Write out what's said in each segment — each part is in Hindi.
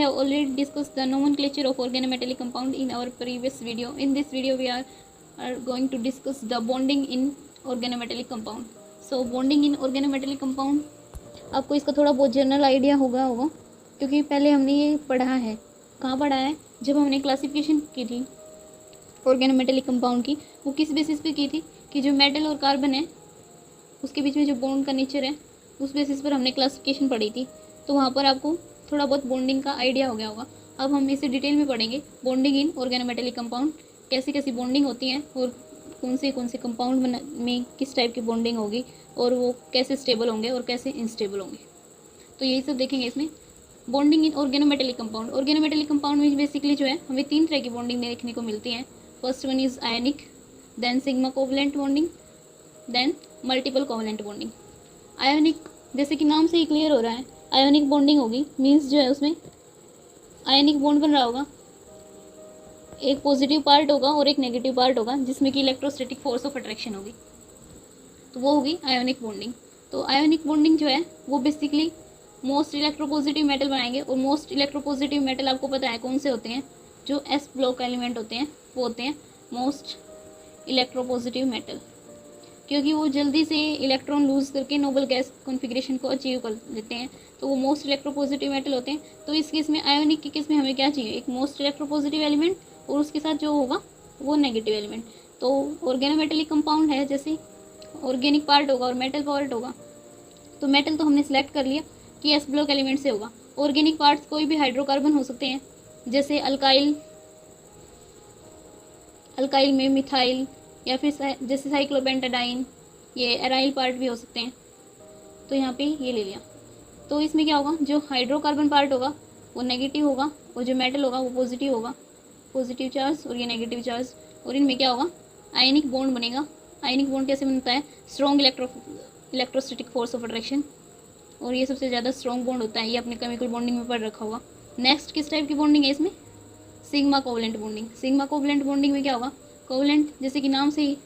have already discussed the nomenclature of organometallic compound in our previous video. In this video we are going to discuss the bonding in organometallic compound. So bonding in organometallic compound, आपको इसका थोड़ा बहुत जनरल आइडिया होगा क्योंकि पहले हमने ये पढ़ा है. कहाँ पढ़ा है? जब हमने क्लासिफिकेशन की थी ऑर्गेनोमेटेलिक कंपाउंड की, वो किस बेसिस पे की थी कि जो मेटल और कार्बन है उसके बीच में जो बॉन्ड का नेचर है उस बेसिस पर हमने क्लासिफिकेशन पढ़ी थी. तो वहाँ पर आपको थोड़ा बहुत बॉन्डिंग का आइडिया हो गया होगा. अब हम इसे डिटेल में पढ़ेंगे. बॉन्डिंग इन ऑर्गेनोमेटेलिक कंपाउंड, कैसी कैसी बॉन्डिंग होती हैं और कौन से कंपाउंड में किस टाइप की बॉन्डिंग होगी और वो कैसे स्टेबल होंगे और कैसे इंस्टेबल होंगे. तो यही सब देखेंगे इसमें. Bonding in organometallic compound. Organometallic compound में बेसिकली जो है हमें 3 तरह की बॉन्डिंग देखने को मिलती हैं. First one is ionic, then sigma covalent bonding, then multiple covalent bonding. Ionic, जैसे कि नाम से ही क्लियर हो रहा है, आयोनिक बॉन्डिंग होगी. मीन्स जो है उसमें आयनिक बॉन्ड बन रहा होगा, एक पॉजिटिव पार्ट होगा और एक नेगेटिव पार्ट होगा जिसमें कि इलेक्ट्रोस्टैटिक फोर्स ऑफ अट्रैक्शन होगी. तो वो होगी आयोनिक बॉन्डिंग. तो आयोनिक बॉन्डिंग जो है वो बेसिकली मोस्ट इलेक्ट्रोपॉजिटिव मेटल बनाएंगे. और मोस्ट इलेक्ट्रोपॉजिटिव मेटल आपको पता है कौन से होते हैं? जो एस ब्लॉक एलिमेंट होते हैं वो होते हैं मोस्ट इलेक्ट्रोपॉजिटिव मेटल, क्योंकि वो जल्दी से इलेक्ट्रॉन लूज करके नोबल गैस कॉन्फ़िगरेशन को अचीव कर लेते हैं. तो वो मोस्ट इलेक्ट्रोपॉजिटिव मेटल होते हैं. तो इस केस में आयोनिक की केस में हमें क्या चाहिए? एक मोस्ट इलेक्ट्रोपॉजिटिव एलिमेंट और उसके साथ जो होगा वो नेगेटिव एलिमेंट. तो ऑर्गेनोमेटेलिक कंपाउंड है, जैसे ऑर्गेनिक पार्ट होगा और मेटल पार्ट होगा. तो मेटल तो हमने सेलेक्ट कर लिया कि एस ब्लॉक एलिमेंट से होगा. ऑर्गेनिक पार्ट्स कोई भी हाइड्रोकार्बन हो सकते हैं, जैसे अल्काइल में मिथाइल, या फिर जैसे साइक्लोपेंटाडाइन, ये एराइल पार्ट भी हो सकते हैं. तो यहाँ पे ये ले लिया. तो इसमें क्या होगा? जो हाइड्रोकार्बन पार्ट होगा वो नेगेटिव होगा और जो मेटल होगा वो पॉजिटिव होगा, पॉजिटिव चार्ज और ये नेगेटिव चार्ज. और इनमें क्या होगा? आयनिक बॉन्ड बनेगा. आयनिक बॉन्ड कैसे बनता है? Strong electrostatic force of attraction, और ये सबसे ज़्यादा स्ट्रॉन्ग बॉन्ड होता है. ये अपने केमिकल बॉन्डिंग में पढ़ रखा होगा. नेक्स्ट किस टाइप की बॉन्डिंग है इसमें? Sigma covalent bonding. Sigma covalent bonding में क्या होगा? कोवलेंट, जैसे कि नाम से ही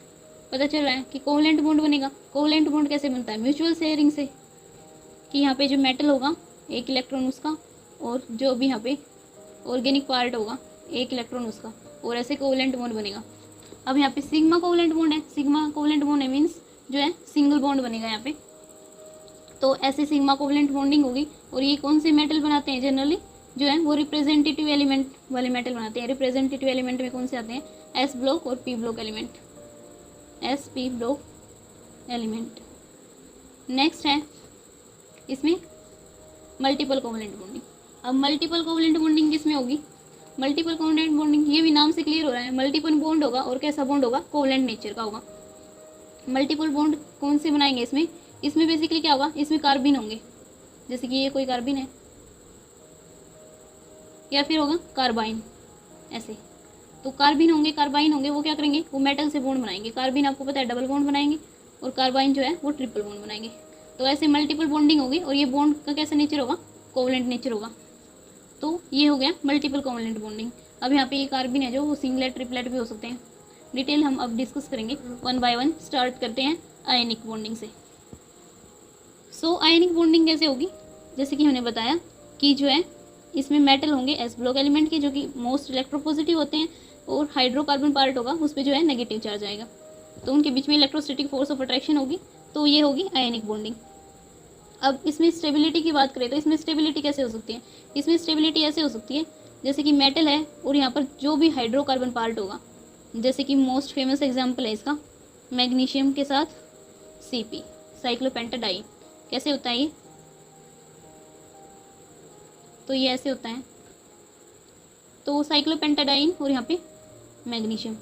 पता चल रहा है कि कोवलेंट बॉन्ड बनेगा. कोवलेंट बॉन्ड कैसे बनता है? म्यूचुअल शेयरिंग से, कि यहाँ पे जो मेटल होगा एक इलेक्ट्रॉन उसका, और जो भी यहाँ पे ऑर्गेनिक पार्ट होगा एक इलेक्ट्रॉन उसका, और ऐसे कोवलेंट बॉन्ड बनेगा. अब यहाँ पे सिग्मा कोवलेंट बॉन्ड है. सिग्मा कोवलेंट बॉन्ड है मीन्स जो है सिंगल बॉन्ड बनेगा यहाँ पे. तो ऐसे सिग्मा कोवलेंट बॉन्डिंग होगी. और ये कौन से मेटल बनाते हैं? जनरली जो है वो रिप्रेजेंटेटिव एलिमेंट वाले मेटल बनाते हैं. रिप्रेजेंटेटिव एलिमेंट में कौन से आते हैं? एस ब्लॉक और P block element. S P block element. Next है इसमें मल्टीपल कोवलेंट बॉन्डिंग. अब मल्टीपल कोवलेंट बॉन्डिंग किस में होगी? मल्टीपल कोवलेंट बॉन्डिंग, ये भी नाम से क्लियर हो रहा है, मल्टीपल बॉन्ड होगा. और कैसा बॉन्ड होगा? कोवलेंट नेचर का होगा. मल्टीपल बॉन्ड कौन से बनाएंगे इसमें? इसमें बेसिकली क्या होगा? इसमें कार्बिन होंगे, जैसे कि ये कोई कार्बिन है, या फिर होगा कार्बाइन ऐसे. तो कार्बिन होंगे, कार्बाइन होंगे, वो क्या करेंगे? वो मेटल से बॉन्ड बनाएंगे. कार्बिन आपको पता है डबल बॉन्ड बनाएंगे और कार्बाइन जो है वो ट्रिपल बॉन्ड बनाएंगे. तो ऐसे मल्टीपल बॉन्डिंग होगी. और ये बॉन्ड का कैसा नेचर होगा? कोवलेंट नेचर होगा. तो ये हो गया मल्टीपल कोवलेंट बॉन्डिंग. अब यहाँ पे ये कार्बिन है जो वो सिंगलेट ट्रिपलेट भी हो सकते हैं. डिटेल हम अब डिस्कस करेंगे वन बाय वन. स्टार्ट करते हैं आयनिक बॉन्डिंग से. सो आयनिक बॉन्डिंग कैसे होगी? जैसे कि हमने बताया कि जो है इसमें मेटल होंगे एस ब्लॉक एलिमेंट के, जो कि मोस्ट इलेक्ट्रोपॉजिटिव होते हैं, और हाइड्रोकार्बन पार्ट होगा उस पर जो है नेगेटिव चार्ज आएगा. तो उनके बीच में इलेक्ट्रोस्टैटिक फोर्स ऑफ अट्रैक्शन होगी. तो ये होगी आयनिक बॉन्डिंग. अब इसमें स्टेबिलिटी की बात करें तो इसमें स्टेबिलिटी कैसे हो सकती है? इसमें स्टेबिलिटी ऐसे हो सकती है जैसे कि मेटल है और यहाँ पर जो भी हाइड्रोकार्बन पार्ट होगा, जैसे कि मोस्ट फेमस एग्जाम्पल है इसका मैग्नीशियम के साथ Cp, साइक्लोपेंटाडाइन. कैसे होता है ये? तो ये ऐसे होता है. तो साइक्लोपेंटाडाइन और यहाँ पे मैग्नीशियम,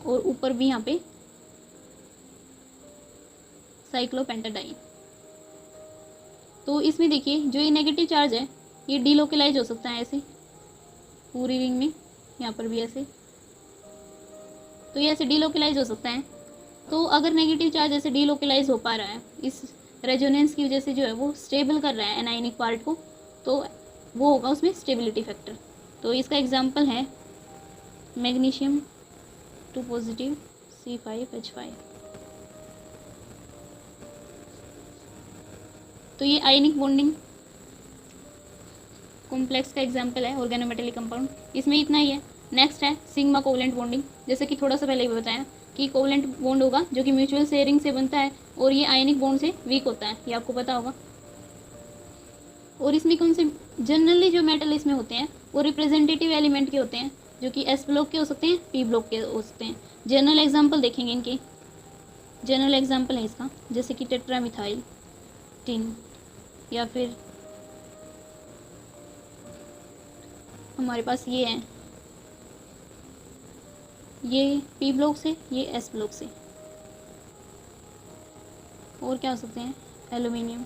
और ऊपर भी यहाँ पे साइक्लोपेंटाडाइन. तो इसमें देखिए जो ये नेगेटिव चार्ज है ये डीलोकलाइज हो सकता है ऐसे पूरी रिंग में, यहाँ पर भी ऐसे. तो ये ऐसे डीलोकलाइज हो सकता है. तो अगर नेगेटिव चार्ज ऐसे डीलोकलाइज हो पा रहा है इस रेजोनेंस की वजह से, जो है वो स्टेबल कर रहा है एनायनिक पार्ट को, तो वो होगा उसमें स्टेबिलिटी फैक्टर. तो इसका एग्जांपल है मैग्नीशियम 2 पॉजिटिव C5H5. तो ये आयनिक बॉन्डिंग कॉम्प्लेक्स का एग्जाम्पल है ऑर्गेनोमेटेलिक कंपाउंड, इसमें इतना ही है। नेक्स्ट है सिग्मा कोवलेंट बॉन्डिंग, जैसे कि थोड़ा सा पहले भी बताया कि कोवलेंट बॉन्ड होगा जो कि म्यूचुअल शेयरिंग से बनता है और ये आयनिक बॉन्ड से वीक होता है, ये आपको पता होगा। और इसमें कौन से जनरली जो मेटल इसमें होते हैं वो रिप्रेजेंटेटिव एलिमेंट के होते हैं, जो कि एस ब्लॉक के हो सकते हैं, पी ब्लॉक के हो सकते हैं। जनरल एग्जाम्पल देखेंगे इनके, जनरल एग्जाम्पल है इसका, जैसे कि टेट्रामिथाइल टिन, या फिर हमारे पास ये है, ये पी ब्लॉक से, ये एस ब्लॉक से। और क्या हो सकते हैं, एल्यूमिनियम।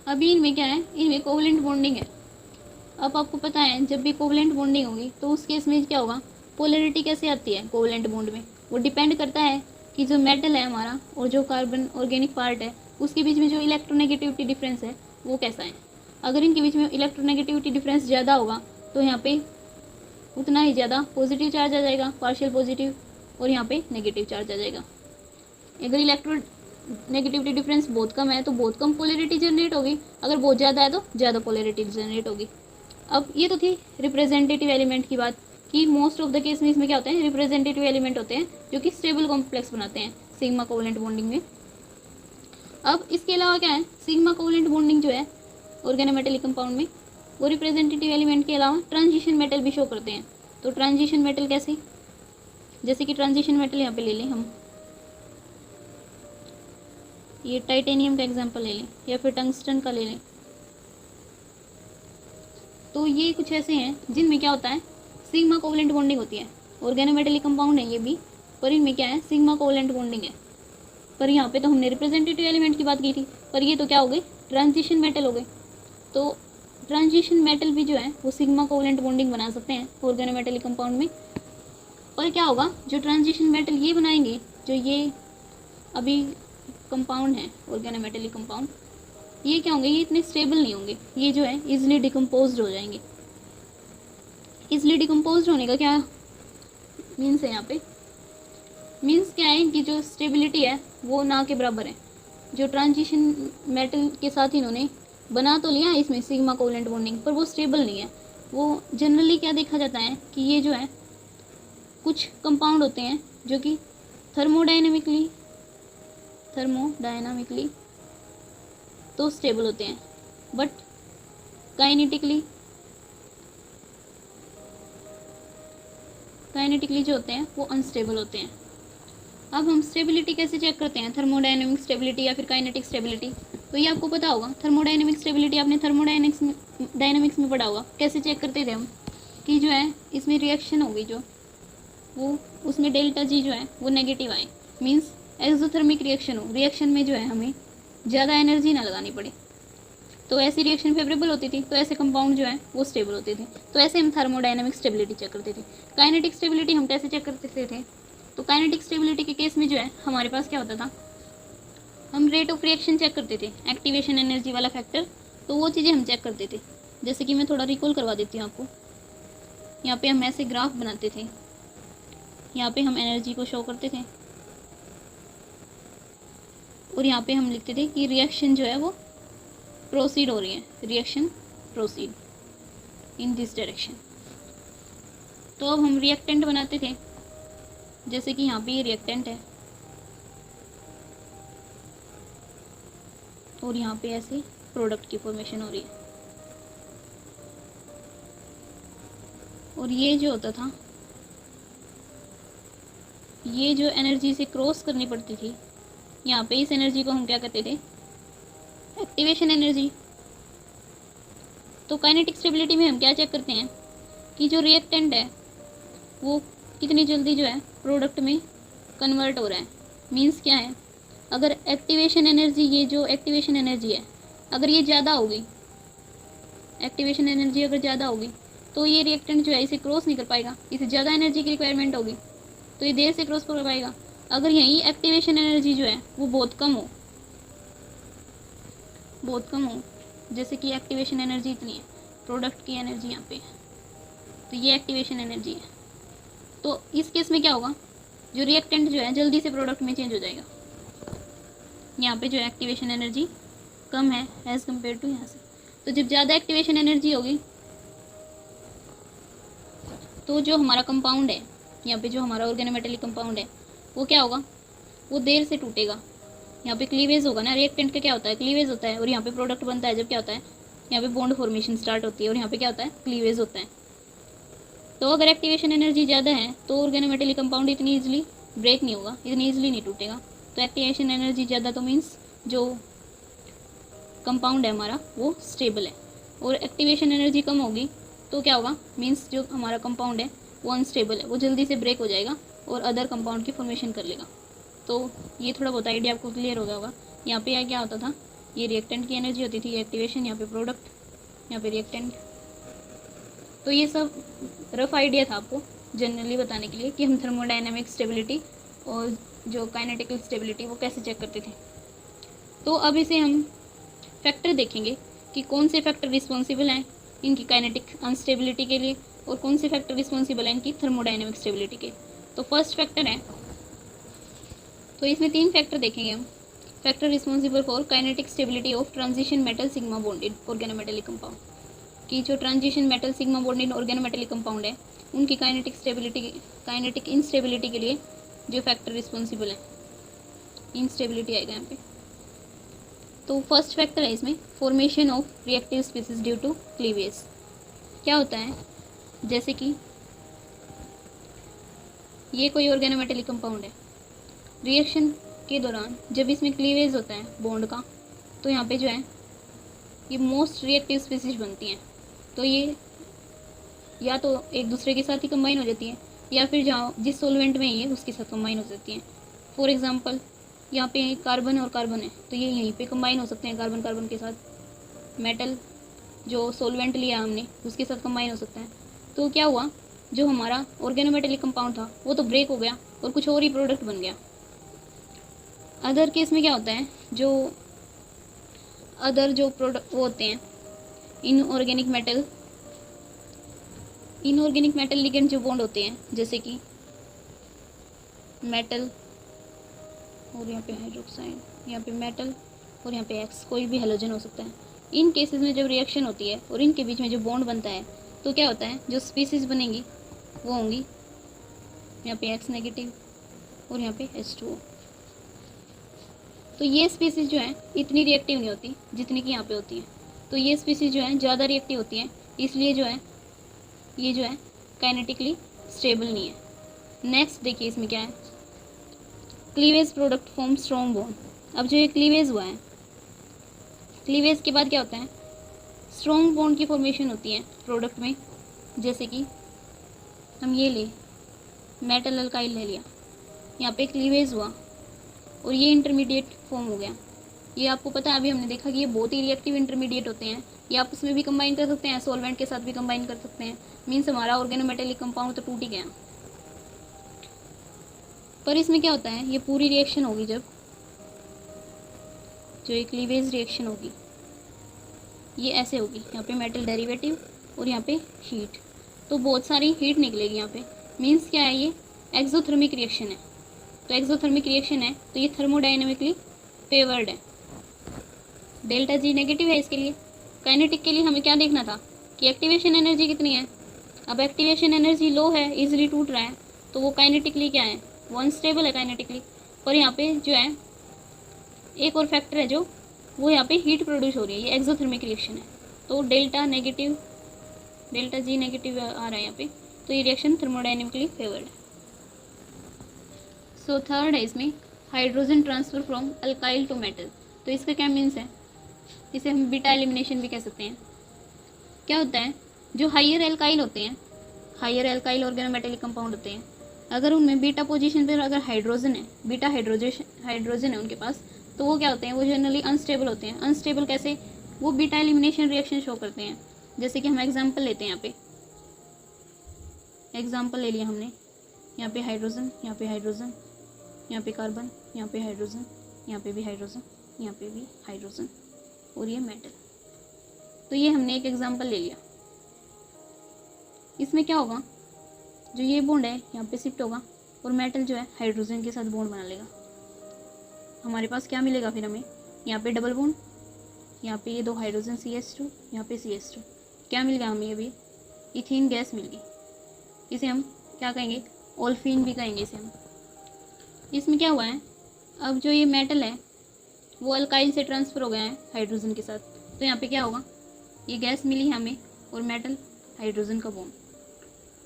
अभी इनमें क्या है, इनमें कोवलेंट बॉन्डिंग है। अब आपको पता है जब भी कोवलेंट बॉन्डिंग होगी तो उस केस में क्या होगा, पोलैरिटी कैसे आती है कोवलेंट बॉन्ड में, वो डिपेंड करता है कि जो मेटल है हमारा और जो कार्बन ऑर्गेनिक पार्ट है उसके बीच में जो इलेक्ट्रोनेगेटिविटी डिफरेंस है वो कैसा है। अगर इनके बीच में इलेक्ट्रोनेगेटिविटी डिफरेंस ज़्यादा होगा तो यहाँ पे उतना ही ज़्यादा पॉजिटिव चार्ज आ जाएगा, पार्शियल पॉजिटिव, और यहाँ पे नेगेटिव चार्ज आ जाएगा। अगर इलेक्ट्रोनेगेटिविटी डिफरेंस बहुत कम है तो बहुत कम पोलैरिटी जनरेट होगी, अगर बहुत ज़्यादा है तो ज़्यादा पोलैरिटी जनरेट होगी। अब ये तो थी रिप्रेजेंटेटिव एलिमेंट की बात, कि मोस्ट ऑफ द केस में इसमें क्या होते हैं, रिप्रेजेंटेटिव एलिमेंट होते हैं जो कि स्टेबल कॉम्प्लेक्स बनाते हैं सिग्मा कोवलेंट बॉन्डिंग में। अब इसके अलावा क्या है, सिग्मा कोवलेंट बॉन्डिंग जो है ऑर्गेनोमेटेलिक कंपाउंड में, वो रिप्रेजेंटेटिव एलिमेंट के अलावा ट्रांजिशन मेटल भी शो करते हैं। तो ट्रांजिशन मेटल कैसे, जैसे कि ट्रांजिशन मेटल यहाँ पे ले लें हम, ये टाइटेनियम का एग्जांपल ले लें या फिर टंगस्टन का ले लें। तो ये कुछ ऐसे हैं जिनमें क्या होता है, सिग्मा कोवलेंट बॉन्डिंग होती है। ऑर्गेनोमेटेलिक कंपाउंड है ये भी, पर इनमें क्या है, सिग्मा कोवलेंट बॉन्डिंग है। पर यहाँ पे तो हमने रिप्रेजेंटेटिव एलिमेंट की बात की थी, पर ये तो क्या हो गई, ट्रांजिशन मेटल हो गए। तो ट्रांजिशन मेटल भी जो है वो सिग्मा कोवलेंट बॉन्डिंग बना सकते हैं ऑर्गेनोमेटेलिक कंपाउंड में। और क्या होगा, जो ट्रांजिशन मेटल ये बनाएंगे, जो ये अभी कंपाउंड है ऑर्गेनोमेटेलिक कंपाउंड, ये क्या होंगे, ये इतने स्टेबल नहीं होंगे, ये जो है इजीली डिकम्पोज हो जाएंगे। इजीली डिकम्पोज होने का क्या मीन्स है, यहाँ पे मीन्स क्या है, इनकी जो स्टेबिलिटी है वो ना के बराबर है। जो ट्रांजिशन मेटल के साथ इन्होंने बना तो लिया है इसमें सिग्मा कोवलेंट बॉन्डिंग, पर वो स्टेबल नहीं है। वो जनरली क्या देखा जाता है कि ये जो है कुछ कंपाउंड होते हैं जो कि थर्मोडायनामिकली तो स्टेबल होते हैं, बट काइनेटिकली जो होते हैं वो अनस्टेबल होते हैं। अब हम स्टेबिलिटी कैसे चेक करते हैं, थर्मोडायनेमिक स्टेबिलिटी या फिर काइनेटिक स्टेबिलिटी। तो ये आपको पता होगा, थर्मोडायनेमिक स्टेबिलिटी आपने थर्मोडायनेमिक्स में पढ़ा होगा। कैसे चेक करते थे हम, कि जो है इसमें रिएक्शन होगी जो वो उसमें डेल्टा जी जो है वो नेगेटिव आए, मीन्स एक्सोथर्मिक रिएक्शन हो, रिएक्शन में जो है हमें ज़्यादा एनर्जी ना लगानी पड़े, तो ऐसी रिएक्शन फेवरेबल होती थी, तो ऐसे कंपाउंड जो है वो स्टेबल होते थे। तो ऐसे हम थर्मोडायनेमिक स्टेबिलिटी चेक करते थे। काइनेटिक स्टेबिलिटी हम कैसे चेक करते थे, तो काइनेटिक स्टेबिलिटी के केस में जो है हमारे पास क्या होता था, हम रेट ऑफ रिएक्शन चेक करते थे, एक्टिवेशन एनर्जी वाला फैक्टर, तो वो चीज़ें हम चेक करते थे। जैसे कि मैं थोड़ा रिकॉल करवा देती हूँ आपको। यहाँ पे हम ऐसे ग्राफ बनाते थे, यहाँ पे हम एनर्जी को शो करते थे और यहाँ पे हम लिखते थे कि रिएक्शन जो है वो प्रोसीड हो रही है, reaction proceed in this direction. तो अब हम रिएक्टेंट बनाते थे, जैसे कि यहाँ पे ये रिएक्टेंट है और यहाँ पे ऐसे प्रोडक्ट की फॉर्मेशन हो रही है। और ये जो होता था, ये जो एनर्जी से क्रॉस करनी पड़ती थी यहाँ पे, इस एनर्जी को हम क्या कहते थे, एक्टिवेशन एनर्जी। तो काइनेटिक स्टेबिलिटी में हम क्या चेक करते हैं कि जो रिएक्टेंट है वो कितनी जल्दी जो है प्रोडक्ट में कन्वर्ट हो रहा है। मींस क्या है, अगर एक्टिवेशन एनर्जी, ये जो एक्टिवेशन एनर्जी है अगर ये ज़्यादा होगी, एक्टिवेशन एनर्जी अगर ज़्यादा होगी तो ये रिएक्टेंट जो है इसे क्रॉस नहीं कर पाएगा, इसे ज़्यादा एनर्जी की रिक्वायरमेंट होगी तो ये देर से क्रॉस कर पाएगा। अगर यही एक्टिवेशन एनर्जी जो है वो बहुत कम हो, जैसे कि एक्टिवेशन एनर्जी इतनी है, प्रोडक्ट की एनर्जी यहाँ पे, तो ये एक्टिवेशन एनर्जी है, तो इस केस में क्या होगा, जो रिएक्टेंट जो है जल्दी से प्रोडक्ट में चेंज हो जाएगा। यहाँ पे जो एक्टिवेशन एनर्जी कम है एज़ कम्पेयर टू यहाँ से। तो जब ज़्यादा एक्टिवेशन एनर्जी होगी तो जो हमारा कंपाउंड है, यहाँ पे जो हमारा ऑर्गेनोमेटेलिक कंपाउंड है, वो क्या होगा, वो देर से टूटेगा। यहाँ पे क्लीवेज होगा ना, रिएक्टेंट का क्या होता है, क्लीवेज होता है, और यहाँ पे प्रोडक्ट बनता है जब क्या होता है, यहाँ पे बॉन्ड फॉर्मेशन स्टार्ट होती है और यहाँ पे क्या होता है, क्लीवेज होता है। तो अगर एक्टिवेशन एनर्जी ज़्यादा है तो ऑर्गेनोमेटेलिक कंपाउंड इतनी ईजिली ब्रेक नहीं होगा, इतनी ईजिली नहीं टूटेगा। तो एक्टिवेशन एनर्जी ज़्यादा तो मीन्स जो कंपाउंड है हमारा वो स्टेबल है, और एक्टिवेशन एनर्जी कम होगी तो क्या होगा, मीन्स जो हमारा कंपाउंड है वो अनस्टेबल है, वो जल्दी से ब्रेक हो जाएगा और अदर कंपाउंड की फॉर्मेशन कर लेगा। तो ये थोड़ा बहुत आइडिया आपको क्लियर हो गया होगा। यहाँ पे क्या होता था, ये रिएक्टेंट की एनर्जी होती थी, ये एक्टिवेशन, यहाँ पे प्रोडक्ट, यहाँ पे रिएक्टेंट। तो ये सब रफ आइडिया था आपको जनरली बताने के लिए कि हम थर्मोडाइनमिक स्टेबिलिटी और जो काइनेटिकल स्टेबिलिटी वो कैसे चेक करते थे। तो अब इसे हम फैक्टर देखेंगे कि कौन से फैक्टर रिस्पॉन्सिबल हैं इनकी काइनेटिक अनस्टेबिलिटी के लिए और कौन से फैक्टर रिस्पॉन्सिबल हैं इनकी थर्मोडाइनमिक स्टेबिलिटी के। तो फर्स्ट फैक्टर है, तो इसमें 3 फैक्टर देखेंगे हम। Factor responsible for kinetic stability of transition metal sigma bonded organometallic compound, कि जो transition metal sigma bonded organometallic compound है उनकी काइनेटिक स्टेबिलिटी, काइनेटिक इंस्टेबिलिटी के लिए जो फैक्टर रिस्पॉन्सिबल है, इंस्टेबिलिटी आएगा यहाँ पे। तो फर्स्ट फैक्टर है इसमें formation of reactive species due to cleavage. क्या होता है, जैसे कि ये कोई ऑर्गेनोमेटेलिक कंपाउंड है, रिएक्शन के दौरान जब इसमें क्लीवेज होता है बॉन्ड का, तो यहाँ पे जो है ये मोस्ट रिएक्टिव स्पीसीज बनती हैं। तो ये या तो एक दूसरे के साथ ही कंबाइन हो जाती हैं या फिर जहाँ जिस सॉल्वेंट में ये उसके साथ कंबाइन हो जाती हैं। फॉर एग्जांपल यहाँ पे कार्बन और कार्बन है तो ये यहीं पे कंबाइन हो सकते हैं, कार्बन कार्बन के साथ। मेटल जो सॉल्वेंट लिया हमने उसके साथ कंबाइन हो सकता है। तो क्या हुआ, जो हमारा ऑर्गेनोमेटेलिक कंपाउंड था वो तो ब्रेक हो गया और कुछ और ही प्रोडक्ट बन गया। अदर केस में क्या होता है, जो अदर जो प्रोडक्ट वो होते हैं इनऑर्गेनिक मेटल लिगेंड जो बॉन्ड होते हैं, जैसे कि मेटल और यहाँ पे हाइड्रोक्साइड, यहाँ पे मेटल और यहाँ पे एक्स, कोई भी हेलोजन हो सकता है। इन केसेस में जब रिएक्शन होती है और इनके बीच में जो बॉन्ड बनता है तो क्या होता है, जो स्पीसीज बनेंगी वो होंगी यहाँ पे एक्स नेगेटिव और यहाँ पे H2O। तो ये स्पीसीज जो है इतनी रिएक्टिव नहीं होती जितनी कि यहाँ पे होती है। तो ये स्पीसीज जो है ज़्यादा रिएक्टिव होती हैं, इसलिए जो है ये जो है काइनेटिकली स्टेबल नहीं है। नेक्स्ट देखिए इसमें क्या है, cleavage product form strong bond. अब जो ये क्लीवेज हुआ है, क्लीवेज के बाद क्या होता है, स्ट्रॉन्ग बॉन्ड की फॉर्मेशन होती है प्रोडक्ट में। जैसे कि हम ये ले मेटल अल्काइल ले लिया, यहाँ पे क्लीवेज हुआ और ये इंटरमीडिएट फॉर्म हो गया। ये आपको पता है, अभी हमने देखा कि ये बहुत ही रिएक्टिव इंटरमीडिएट होते हैं, ये आपस में भी कंबाइन कर सकते हैं, सॉल्वेंट के साथ भी कंबाइन कर सकते हैं। मीन्स हमारा ऑर्गेनोमेटेलिक कंपाउंड तो टूट ही गया। पर इसमें क्या होता है, ये पूरी रिएक्शन होगी जब जो एक क्लीवेज रिएक्शन होगी ये ऐसे होगी, यहाँ पे मेटल डेरिवेटिव और यहाँ पे हीट, तो बहुत सारी हीट निकलेगी यहाँ पे। मीन्स क्या है, ये एक्सोथर्मिक रिएक्शन है। तो एक्सोथर्मिक रिएक्शन है तो ये थर्मोडाइनमिकली फेवर्ड है। डेल्टा जी नेगेटिव है इसके लिए। काइनेटिक के लिए हमें क्या देखना था कि एक्टिवेशन एनर्जी कितनी है। अब एक्टिवेशन एनर्जी लो है, इजीली टूट रहा है, तो वो काइनेटिकली क्या है, वो अनस्टेबल है काइनेटिकली। पर यहाँ पे जो है एक और फैक्टर है जो वो यहाँ पे हीट प्रोड्यूस हो रही है, ये एक्सोथर्मिक रिएक्शन है। तो डेल्टा जी नेगेटिव आ रहा है यहाँ पे, तो ये रिएक्शन थर्मोडाइनमिकली फेवर्ड है। सो थर्ड है इसमें hydrogen transfer from alkyl to metal. तो इसका क्या मीन्स है, इसे हम बीटा एलिमिनेशन भी कह सकते हैं। क्या होता है, जो हाइयर एल्काइल होते हैं, हाइयर एल्काइल ऑर्गेनोमेटेलिक कंपाउंड होते हैं, अगर उनमें बीटा पोजीशन पर अगर हाइड्रोजन है, बीटा हाइड्रोजन है उनके पास, तो वो क्या होते हैं, वो जनरली अनस्टेबल होते हैं। अनस्टेबल कैसे, वो बीटा एलिमिनेशन रिएक्शन शो करते हैं। जैसे कि हम एग्जांपल लेते हैं, यहाँ पे एग्जांपल ले लिया हमने, यहाँ पे हाइड्रोजन, यहाँ पे हाइड्रोजन, यहाँ पे कार्बन, यहाँ पे हाइड्रोजन, यहाँ पे भी हाइड्रोजन, यहाँ पे भी हाइड्रोजन और ये मेटल। तो ये हमने एक एग्जांपल ले लिया। इसमें क्या होगा, जो ये बॉन्ड है यहाँ पे शिफ्ट होगा और मेटल जो है हाइड्रोजन के साथ बॉन्ड बना लेगा। हमारे पास क्या मिलेगा फिर हमें, यहाँ पे डबल बॉन्ड यहाँ पे ये 2 हाइड्रोजन CH2, यहाँ पे CH2, क्या मिल गया हमें? अभी इथीन गैस मिल गई। इसे हम क्या कहेंगे? ओल्फिन भी कहेंगे इसे हम। इसमें क्या हुआ है, अब जो ये मेटल है वो अल्काइल से ट्रांसफ़र हो गया है हाइड्रोजन के साथ, तो यहाँ पे क्या होगा? ये गैस मिली है हमें और मेटल हाइड्रोजन का बॉन्ड।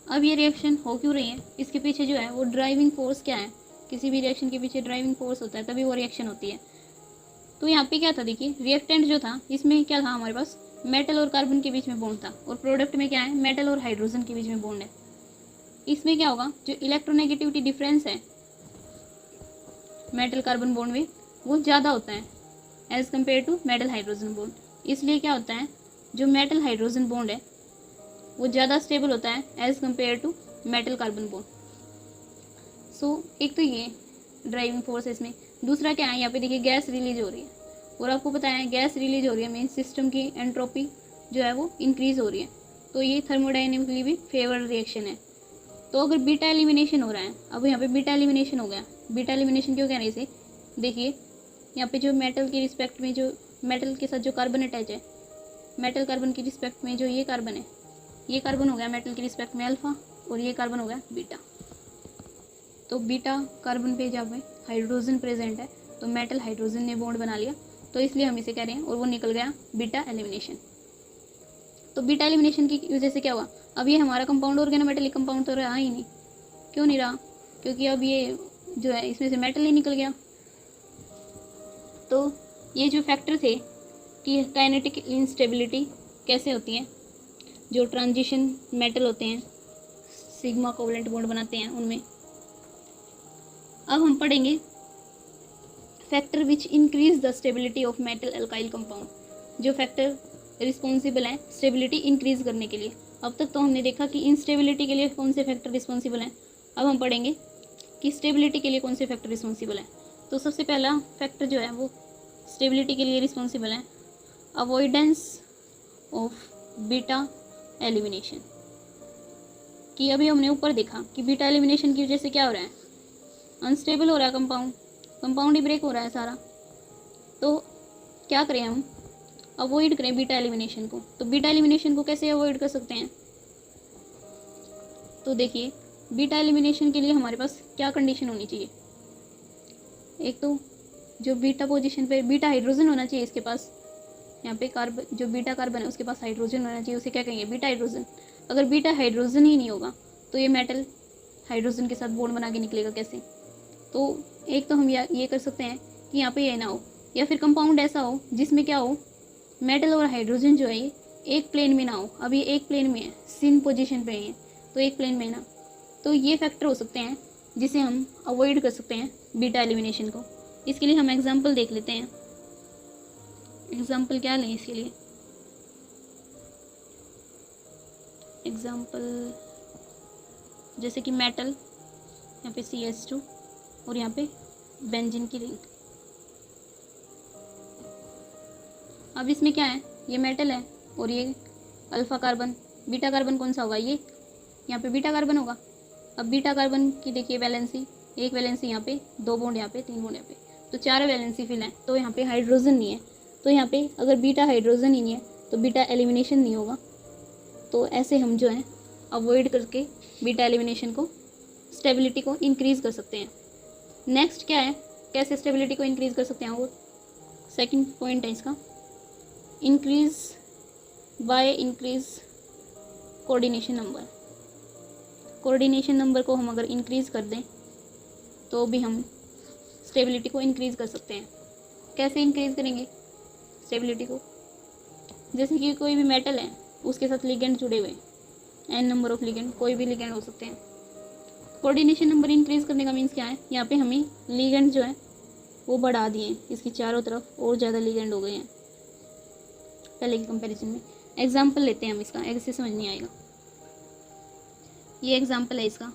अब ये रिएक्शन हो क्यों रही है? इसके पीछे जो है वो ड्राइविंग फोर्स क्या है? किसी भी रिएक्शन के पीछे ड्राइविंग फोर्स होता है, तभी वो रिएक्शन होती है। तो यहाँ पे क्या था, देखिए रिएक्टेंट जो था इसमें क्या था, हमारे पास मेटल और कार्बन के बीच में बॉन्ड था, और प्रोडक्ट में क्या है? मेटल और हाइड्रोजन के बीच में बॉन्ड है। इसमें क्या होगा, जो इलेक्ट्रोनेगेटिविटी डिफरेंस है मेटल कार्बन बॉन्ड में वो ज़्यादा होता है as compare to metal hydrogen bond. इसलिए क्या होता है, जो मेटल हाइड्रोजन बॉन्ड है वो ज़्यादा स्टेबल होता है as compare to metal carbon bond. So एक तो ये ड्राइविंग फोर्स है इसमें। दूसरा क्या है, यहाँ पे देखिए गैस रिलीज हो रही है, और आपको पता है गैस रिलीज हो रही है मीन्स सिस्टम की एंट्रोपी जो है वो इंक्रीज हो रही है, तो ये थर्मोडाइनमिकली भी फेवर्ड रिएक्शन है। तो अगर बीटा एलिमिनेशन हो रहा है, अब यहाँ पे बीटा एलिमिनेशन हो गया। बीटा एलिमिनेशन क्यों कह रहे हैं इसे? देखिए यहाँ पे जो मेटल के रिस्पेक्ट में, जो मेटल के साथ जो कार्बन अटैच है, मेटल कार्बन की रिस्पेक्ट में जो ये कार्बन है, ये कार्बन हो गया मेटल की रिस्पेक्ट में अल्फ़ा, और ये कार्बन हो गया बीटा। तो बीटा कार्बन पे जब हाइड्रोजन प्रेजेंट है तो मेटल हाइड्रोजन ने बॉन्ड बना लिया, तो इसलिए हम इसे कह रहे हैं, और वो निकल गया बीटा एलिमिनेशन। तो बीटा एलिमिनेशन की वजह से क्या हुआ, अब ये हमारा कंपाउंड ऑर्गेनोमेटेलिक कंपाउंड तो रहा ही नहीं। क्यों नहीं रहा? क्योंकि अब ये जो है इसमें से मेटल ही निकल गया। तो ये जो फैक्टर थे कि काइनेटिक इंस्टेबिलिटी कैसे होती है, जो ट्रांजिशन मेटल होते हैं सिग्मा कोवलेंट बॉन्ड बनाते हैं उनमें। अब हम पढ़ेंगे factor which increase the stability of metal alkyl compound. जो फैक्टर रिस्पॉन्सिबल हैं स्टेबिलिटी इंक्रीज करने के लिए। अब तक तो हमने देखा कि इंस्टेबिलिटी के लिए कौन से फैक्टर रिस्पॉन्सिबल हैं, अब हम पढ़ेंगे कि स्टेबिलिटी के लिए कौन से फैक्टर रिस्पॉन्सिबल हैं। तो सबसे पहला फैक्टर जो है वो स्टेबिलिटी के लिए रिस्पॉन्सिबल है अवॉइडेंस ऑफ बीटा एलिमिनेशन। कि अभी हमने ऊपर देखा कि बीटा एलिमिनेशन की वजह से क्या हो रहा है, अनस्टेबल हो रहा है कंपाउंड ही ब्रेक हो रहा है सारा। तो क्या करें हम, अवॉइड करें बीटा एलिमिनेशन को। तो बीटा एलिमिनेशन को कैसे अवॉइड कर सकते हैं? तो देखिए बीटा एलिमिनेशन के लिए हमारे पास क्या कंडीशन होनी चाहिए, एक तो जो बीटा पोजीशन पे बीटा हाइड्रोजन होना चाहिए इसके पास, यहाँ पे कार्बन जो बीटा कार्बन है उसके पास हाइड्रोजन होना चाहिए, उसे क्या कहेंगे? Beta hydrogen. अगर बीटा हाइड्रोजन ही नहीं होगा तो ये मेटल हाइड्रोजन के साथ बॉन्ड बना के निकलेगा कैसे? तो एक तो हम ये कर सकते हैं कि यहाँ पे ये ना हो, या फिर कंपाउंड ऐसा हो जिसमें क्या हो, मेटल और हाइड्रोजन जो है ये एक प्लेन में ना हो। अब ये एक प्लेन में है, सिन पोजीशन पे है, तो एक प्लेन में ना, तो ये फैक्टर हो सकते हैं जिसे हम अवॉइड कर सकते हैं बीटा एलिमिनेशन को। इसके लिए हम एग्जांपल देख लेते हैं। एग्जांपल क्या लें इसके लिए? एग्जांपल जैसे कि मेटल, यहाँ पे CH2 और यहाँ पे बेंजीन की रिंग। अब इसमें क्या है, ये मेटल है और ये अल्फ़ा कार्बन, बीटा कार्बन कौन सा होगा? ये यहाँ पे बीटा कार्बन होगा। अब बीटा कार्बन की देखिए वैलेंसी, एक वैलेंसी यहाँ पे, 2 बॉन्ड यहाँ पे, 3 बॉन्ड यहाँ पे, तो 4 वैलेंसी फिल है, तो यहाँ पे हाइड्रोजन नहीं है। तो यहाँ पे अगर बीटा हाइड्रोजन ही नहीं है तो बीटा एलिमिनेशन नहीं होगा। तो ऐसे हम जो है अवॉइड करके बीटा एलिमिनेशन को, स्टेबिलिटी को इंक्रीज़ कर सकते हैं। नेक्स्ट क्या है, कैसे स्टेबिलिटी को इंक्रीज़ कर सकते हैं, वो सेकंड पॉइंट है इसका, increase by increase coordination number. Coordination number को हम अगर इंक्रीज़ कर दें तो भी हम स्टेबिलिटी को इंक्रीज़ कर सकते हैं। कैसे इंक्रीज़ करेंगे स्टेबिलिटी को? जैसे कि कोई भी मेटल है उसके साथ लिगेंड जुड़े हुए, n नंबर ऑफ लिगेंड, कोई भी लिगेंड हो सकते हैं। कोऑर्डिनेशन नंबर इंक्रीज़ करने का मीन्स क्या है, यहाँ पे हमें लिगेंड जो है वो बढ़ा दिए, इसकी चारों तरफ और ज़्यादा लिगेंड हो गए हैं पहले के कंपैरिजन में। एग्जाम्पल लेते हैं हम इसका, ऐसे समझ नहीं आएगा। ये एग्जाम्पल है इसका,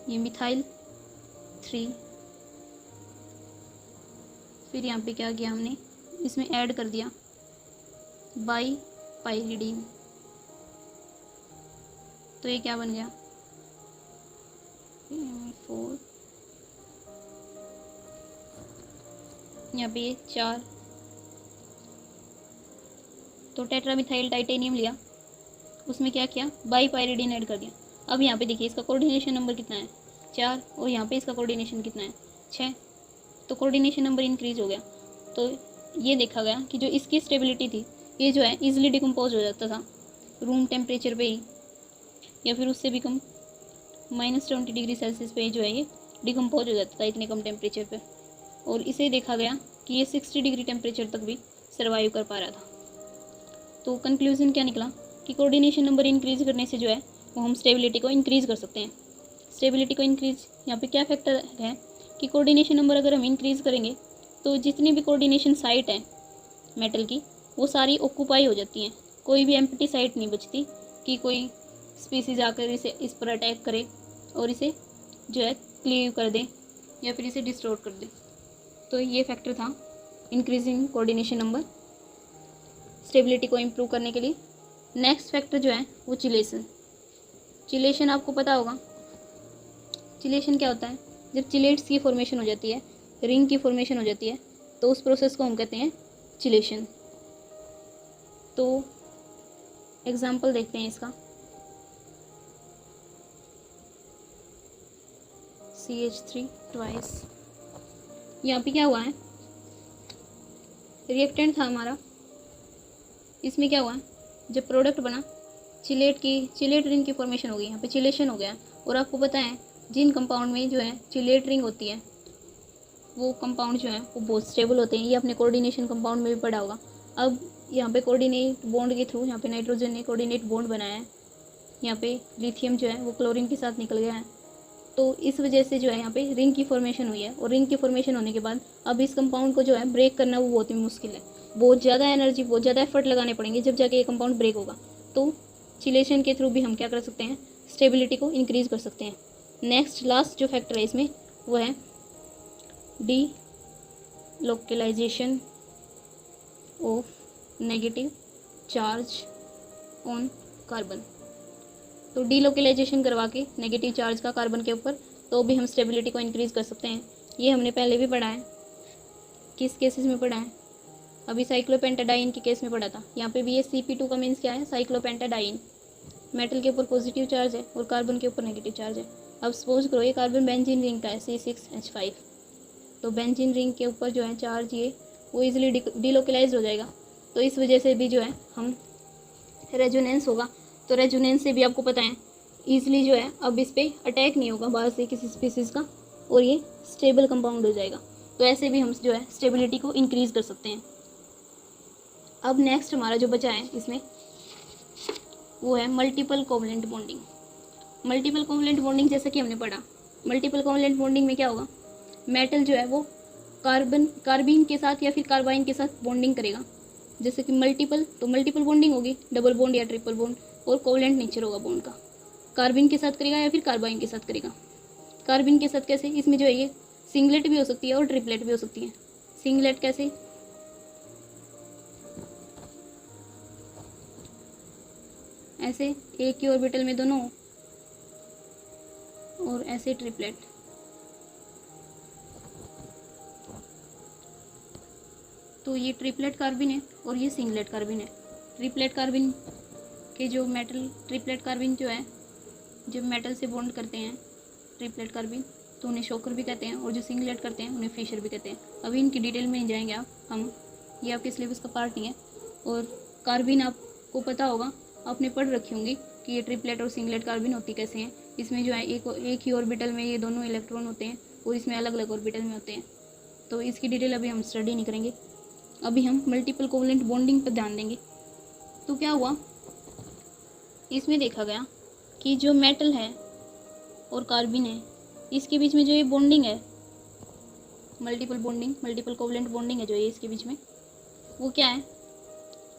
ये मिथाइल 3, फिर यहाँ पे क्या किया हमने, इसमें ऐड कर दिया बाई पाइरिडीन, तो ये क्या बन गया 4 यहाँ पे ये 4, तो टेट्रामिथाइल टाइटेनियम लिया, उसमें क्या किया, बाईपायरिडीन ऐड कर दिया। अब यहाँ पे देखिए इसका कोऑर्डिनेशन नंबर कितना है, 4, और यहाँ पे इसका कोऑर्डिनेशन कितना है, 6, तो कोऑर्डिनेशन नंबर इंक्रीज हो गया। तो ये देखा गया कि जो इसकी स्टेबिलिटी थी ये जो है ईजिली डिकम्पोज हो जाता था रूम टेम्परेचर पे ही, या फिर उससे भी कम, -20 डिग्री सेल्सियस पे जो है ये डिकम्पोज हो जाता था इतने कम टेम्परेचर पे। और इसे देखा गया कि ये 60 डिग्री टेम्परेचर तक भी सर्वाइव कर पा रहा था। तो कंक्लूजन क्या निकला कि कोऑर्डिनेशन नंबर इंक्रीज करने से जो है वो हम स्टेबिलिटी को इंक्रीज़ कर सकते हैं। स्टेबिलिटी को इंक्रीज, यहाँ पे क्या फैक्टर है कि कोऑर्डिनेशन नंबर अगर हम इंक्रीज़ करेंगे तो जितनी भी कोऑर्डिनेशन साइट है मेटल की वो सारी ऑक्यूपाई हो जाती हैं, कोई भी एम्प्टी साइट नहीं बचती कि कोई स्पीसीज आकर इस पर अटैक करे और इसे जो है क्लीव कर दे या फिर इसे डिस्ट्रॉय कर दे। तो ये फैक्टर था इंक्रीजिंग कोऑर्डिनेशन नंबर स्टेबिलिटी को इम्प्रूव करने के लिए। नेक्स्ट फैक्टर जो है वो चिलेशन। चिलेशन आपको पता होगा, चिलेशन क्या होता है, जब चिलेट्स की फॉर्मेशन हो जाती है, रिंग की फॉर्मेशन हो जाती है, तो उस प्रोसेस को हम कहते हैं चिलेशन। तो एग्जाम्पल देखते हैं इसका, CH3 ट्वाइस। यहाँ पे क्या हुआ है, रिएक्टेंट था हमारा, इसमें क्या हुआ है, जब प्रोडक्ट बना चिलेट रिंग की फॉर्मेशन हो गई, यहाँ पे चिलेशन हो गया। और आपको पता है जिन कंपाउंड में जो है चिलेट रिंग होती है वो कंपाउंड जो है वो बहुत स्टेबल होते हैं, ये अपने कोऑर्डिनेशन कंपाउंड में भी पढ़ा होगा। अब यहाँ पे कोऑर्डिनेट बॉन्ड के थ्रू यहाँ पे नाइट्रोजन ने कोऑर्डिनेट बॉन्ड बनाया है, यहाँ पे लिथियम जो है वो क्लोरीन के साथ निकल गया है, तो इस वजह से जो है यहाँ पे रिंग की फॉर्मेशन हुई है। और रिंग की फॉर्मेशन होने के बाद अब इस कंपाउंड को जो है ब्रेक करना वो बहुत ही मुश्किल है, बहुत ज़्यादा एनर्जी, बहुत ज़्यादा एफर्ट लगाने पड़ेंगे जब जाके ये कंपाउंड ब्रेक होगा। तो चिलेशन के थ्रू भी हम क्या कर सकते हैं, स्टेबिलिटी को इंक्रीज कर सकते हैं। नेक्स्ट लास्ट जो फैक्टर है इसमें वो है delocalization of negative charge on carbon. तो डीलोकलाइजेशन करवा के नेगेटिव चार्ज का कार्बन के ऊपर, तो भी हम स्टेबिलिटी को इंक्रीज़ कर सकते हैं। ये हमने पहले भी पढ़ा है, किस केसेस में पढ़ा है, अभी साइक्लोपेंटाडाइन के केस में पढ़ा था। यहाँ पे भी ये Cp2 का मीन्स क्या है, साइक्लोपेंटाडाइन। मेटल के ऊपर पॉजिटिव चार्ज है और कार्बन के ऊपर नेगेटिव चार्ज है। अब सपोज करो ये कार्बन बेंजीन रिंग का है C6H5, तो बेंजीन रिंग के ऊपर जो है चार्ज ये वो इजीली डीलोकलाइज हो जाएगा। तो इस वजह से भी जो है हम रेजोनेंस होगा, तो रेजोनेंस से भी आपको पता है ईजिली जो है अब इस पर अटैक नहीं होगा बाहर से किसी स्पीसीज़ का, और ये स्टेबल कंपाउंड हो जाएगा। तो ऐसे भी हम जो है स्टेबिलिटी को इंक्रीज़ कर सकते हैं। अब नेक्स्ट हमारा जो बचा है इसमें वो है multiple covalent bonding. Multiple covalent bonding जैसा कि हमने पढ़ा, मल्टीपल कोवलेंट बॉन्डिंग में क्या होगा, मेटल जो है वो कार्बिन के साथ या फिर कार्बाइन के साथ बॉन्डिंग करेगा। जैसे कि मल्टीपल, तो मल्टीपल बॉन्डिंग होगी, डबल बॉन्ड या ट्रिपल बॉन्ड, और कोवलेंट नेचर होगा बॉन्ड का, कार्बिन के साथ करेगा या फिर कार्बाइन के साथ करेगा। कार्बिन के साथ कैसे, इसमें जो है ये सिंगलेट भी हो सकती है और ट्रिपलेट भी हो सकती है। सिंगलेट कैसे, ऐसे एक ही ऑर्बिटल में दोनों, और ऐसे ट्रिपलेट। तो ये ट्रिपलेट कार्बिन है और ये सिंगलेट कार्बिन है। ट्रिपलेट कार्बिन के जो मेटल, ट्रिपलेट कार्बिन जो है जब मेटल से बॉन्ड करते हैं ट्रिपलेट कार्बिन, तो उन्हें शोकर भी कहते हैं, और जो सिंगलेट करते हैं उन्हें फिशर भी कहते हैं। अभी इनकी डिटेल में नहीं जाएंगे हम, ये आपके सिलेबस का पार्ट नहीं है। और कार्बिन आपको पता होगा, आपने पढ़ रखी होंगी कि ये ट्रिपलेट और सिंगलेट कार्बिन होती कैसे हैं। इसमें जो है एक ही ऑर्बिटल में ये दोनों इलेक्ट्रॉन होते हैं और इसमें अलग अलग ऑर्बिटल में होते हैं। तो इसकी डिटेल अभी हम स्टडी नहीं करेंगे, अभी हम मल्टीपल कोवलेंट बॉन्डिंग पर ध्यान देंगे। तो क्या हुआ, इसमें देखा गया कि जो मेटल है और कार्बिन है इसके बीच में जो ये बॉन्डिंग है, multiple bonding, multiple covalent bonding है जो ये इसके बीच में, वो क्या है,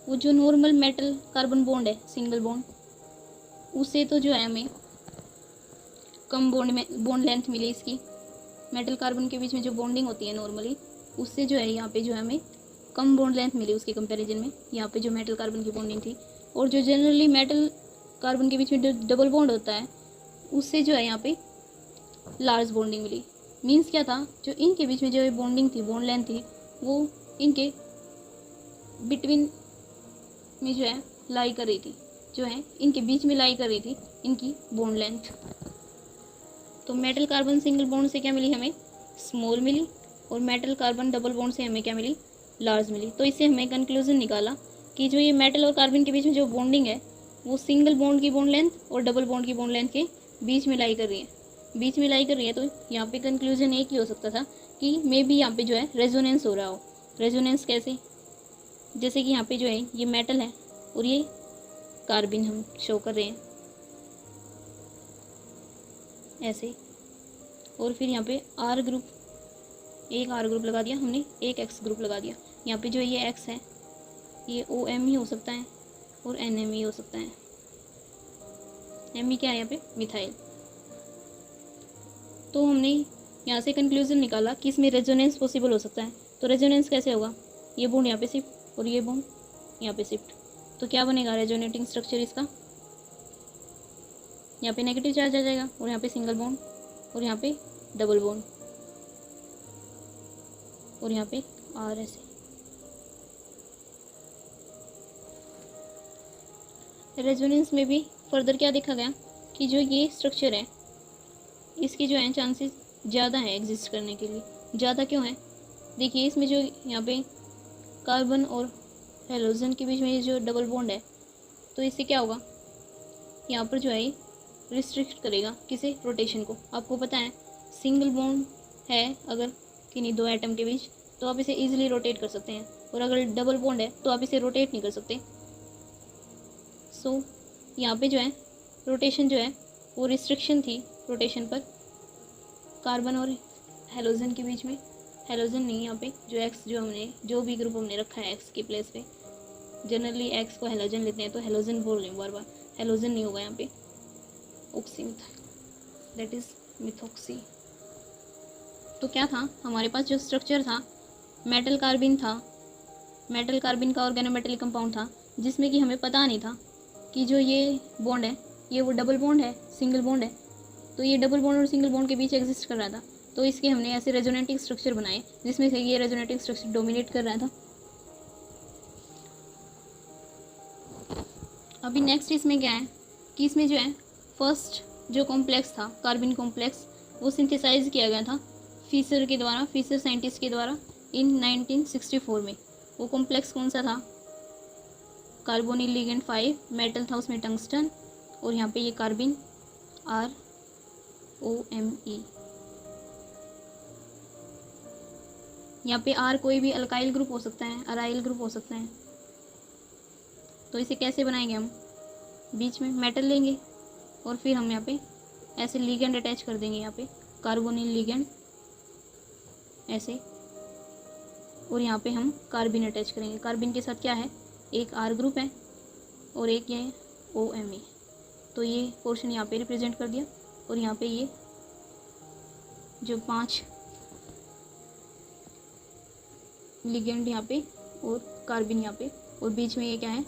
वो जो नॉर्मल मेटल कार्बन बॉन्ड है सिंगल बॉन्ड, उससे तो जो है हमें कम बॉन्ड लेंथ मिली इसकी। मेटल कार्बन के बीच में जो बॉन्डिंग होती है नॉर्मली, उससे जो है यहाँ पे जो है हमें कम बॉन्ड लेंथ मिली उसके कंपैरिजन में, यहाँ पे जो मेटल कार्बन की बॉन्डिंग थी। और जो जनरली मेटल कार्बन के बीच में जो डबल बॉन्ड होता है उससे जो है यहाँ पे लार्ज बॉन्डिंग मिली। मीन्स क्या था, जो इनके बीच में जो बॉन्डिंग थी, बॉन्ड लेंथ थी, वो इनके बिटवीन में जो है लाई कर रही थी, जो है इनके बीच में लाई कर रही थी इनकी बॉन्ड लेंथ। तो मेटल कार्बन सिंगल बॉन्ड से क्या मिली हमें, स्मॉल मिली, और मेटल कार्बन डबल बॉन्ड से हमें क्या मिली, लार्ज मिली। तो इससे हमें कंक्लूजन निकाला कि जो ये मेटल और कार्बन के बीच में जो बॉन्डिंग है वो सिंगल बॉन्ड की बॉन्ड लेंथ और डबल बॉन्ड की बॉन्ड लेंथ के बीच में लाई कर रही है, बीच में लाई कर रही है। तो यहाँ पे कंक्लूजन एक ही हो सकता था कि मे बी यहाँ पे जो है रेजोनेंस हो रहा हो। रेजोनेंस कैसे, जैसे कि यहाँ पे जो है ये मेटल है और ये कार्बन हम शो कर रहे हैं ऐसे, और फिर यहाँ पे आर ग्रुप, एक आर ग्रुप लगा दिया हमने, एक एक्स ग्रुप लगा दिया। यहाँ पे जो ये एक्स है ये ओ एम ही हो सकता है और एन एम ही हो सकता है। एम ई क्या है यहाँ पे, मिथाइल। तो हमने यहाँ से कंक्लूजन निकाला कि इसमें रेजोनेंस पॉसिबल हो सकता है। तो रेजोनेंस कैसे होगा, ये बॉन्ड यहाँ पे शिफ्ट और ये बॉन्ड यहाँ पे शिफ्ट, तो क्या बनेगा रेजोनेटिंग स्ट्रक्चर इसका, यहाँ पे नेगेटिव चार्ज आ जाएगा और यहाँ पे सिंगल बॉन्ड और यहाँ पे डबल बॉन्ड और यहाँ पे आर ऐसे। रेजोनेंस में भी फर्दर क्या देखा गया कि जो ये स्ट्रक्चर है इसकी जो है चांसेस ज़्यादा है एग्जिस्ट करने के लिए। ज़्यादा क्यों है, देखिए इसमें जो यहाँ पे कार्बन और हेलोजन के बीच में ये जो डबल बॉन्ड है, तो इससे क्या होगा, यहाँ पर जो है ये रिस्ट्रिक्ट करेगा किसे, रोटेशन को। आपको पता है सिंगल बॉन्ड है अगर किन्हीं दो एटम के बीच तो आप इसे ईजिली रोटेट कर सकते हैं, और अगर डबल बॉन्ड है तो आप इसे रोटेट नहीं कर सकते। सो यहाँ पे जो है रोटेशन जो है वो रिस्ट्रिक्शन थी रोटेशन पर कार्बन और हेलोजन के बीच में। हेलोजन नहीं, यहाँ पे जो एक्स जो भी ग्रुप हमने रखा है एक्स की प्लेस पे, जनरली एक्स को हेलोजन लेते हैं तो हेलोजन बोल रहे हैं बार बार, हेलोजन नहीं होगा यहाँ पे, ऑक्सी दैट इज मिथॉक्सी। तो क्या था हमारे पास जो स्ट्रक्चर था, मेटल कार्बिन था, मेटल कार्बिन का ऑर्गेनोमेटेलिक कंपाउंड था जिसमें कि हमें पता नहीं था कि जो ये बॉन्ड है ये वो डबल बॉन्ड है सिंगल बॉन्ड है, तो ये डबल बॉन्ड और सिंगल बॉन्ड के बीच एग्जिस्ट कर रहा था। तो इसके हमने ऐसे रेजोनेटिंग स्ट्रक्चर बनाए जिसमें से ये रेजोनेटिंग स्ट्रक्चर डोमिनेट कर रहा था। अभी नेक्स्ट इसमें क्या है कि इसमें जो है फर्स्ट जो कॉम्प्लेक्स था कार्बन कॉम्प्लेक्स वो सिंथेसाइज किया गया था फीसर के द्वारा, फीसर साइंटिस्ट के द्वारा इन 1964 में। वो कॉम्प्लेक्स कौन सा था, कार्बोनिल लिगेंड 5, मेटल था उसमें टंगस्टन, और यहाँ पे ये कार्बिन ROMe। यहाँ पे R कोई भी अल्काइल ग्रुप हो सकता है, अराइल ग्रुप हो सकता है। तो इसे कैसे बनाएंगे हम, बीच में मेटल लेंगे और फिर हम यहाँ पे ऐसे लिगेंड अटैच कर देंगे, यहाँ पे कार्बोनिल लिगेंड ऐसे, और यहाँ पे हम कार्बिन अटैच करेंगे। कार्बिन के साथ क्या है, एक R ग्रुप है और एक ये OMe। तो ये पोर्शन यहाँ पे रिप्रेजेंट कर दिया, और यहाँ पे ये जो 5 लिगेंड यहाँ पे और कार्बिन यहाँ पे, और बीच में ये क्या है,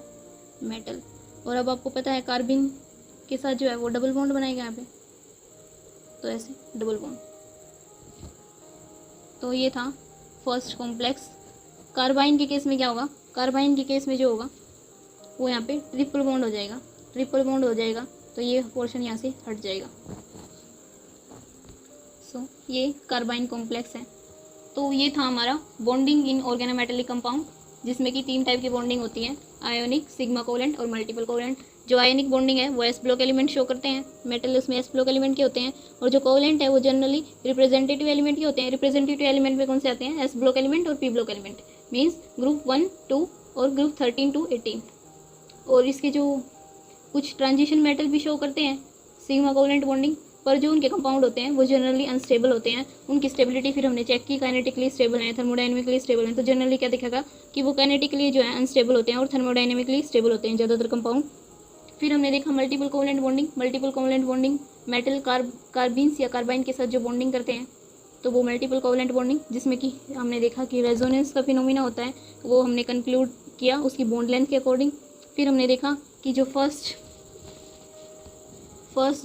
मेटल। और अब आपको पता है कार्बिन के साथ जो है वो डबल बॉन्ड बनाएगा यहाँ पे, तो ऐसे डबल बॉन्ड। तो ये था फर्स्ट कॉम्प्लेक्स। कार्बाइन के केस में क्या होगा, कार्बाइन के केस में जो होगा वो यहाँ पे ट्रिपल बॉन्ड हो जाएगा, ट्रिपल बॉन्ड हो जाएगा तो ये पोर्शन यहाँ से हट जाएगा। सो ये कार्बाइन कॉम्प्लेक्स है। तो ये था हमारा बॉन्डिंग इन ऑर्गेनोमेटेलिक कंपाउंड, जिसमें कि 3 टाइप की बॉन्डिंग होती है, आयोनिक, सिग्मा कोवेलेंट और मल्टीपल कोवेलेंट। जो आयोनिक बॉन्डिंग है वो एस ब्लॉक एलिमेंट शो करते हैं, मेटल उसमें एस ब्लॉक एलिमेंट के होते हैं, और जो कोवेलेंट है वो जनरली रिप्रेजेंटेटिव एलिमेंट के होते हैं। रिप्रेजेंटेटिव एलिमेंट में कौन से आते हैं, एस ब्लॉक एलिमेंट और P block element, means group 1, 2 और ग्रुप 13 to 18। और इसके जो कुछ ट्रांजिशन मेटल भी शो करते हैं सिग्मा कोवेलेंट बॉन्डिंग, पर जो उनके कंपाउंड होते हैं वो जनरली अनस्टेबल होते हैं। उनकी स्टेबिलिटी फिर हमने चेक की, काइनेटिकली स्टेबल हैं, थर्मोडायनेमिकली स्टेबल हैं। तो जनरली क्या दिखेगा कि वो काइनेटिकली जो है अनस्टेबल होते हैं और थर्मोडायनेमिकली स्टेबल होते हैं ज़्यादातर कंपाउंड। फिर हमने देखा multiple covalent bonding. Multiple covalent bonding metal carbenes या कार्बाइन के साथ जो बॉन्डिंग करते हैं तो वो मल्टीपल कोवेलेंट बॉन्डिंग, जिसमें कि हमने देखा कि रेजोनेंस का फिनोमिना होता है, वो हमने कंक्लूड किया उसकी बॉन्ड लेंथ के अकॉर्डिंग। फिर हमने देखा कि जो फर्स्ट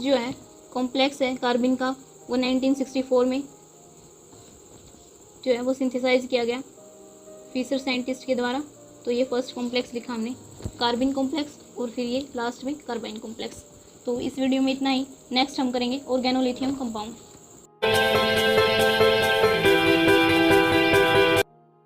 जो है कॉम्प्लेक्स है कार्बिन का, वो 1964 में जो है वो सिंथेसाइज किया गया। फिशर साइंटिस्ट के द्वारा। तो ये फर्स्ट कॉम्प्लेक्स लिखा हमने कार्बिन कॉम्प्लेक्स, और फिर ये लास्ट में कार्बाइन कॉम्प्लेक्स। तो इस वीडियो में इतना ही। नेक्स्ट हम करेंगे ऑर्गेनोलिथियम कंपाउंड।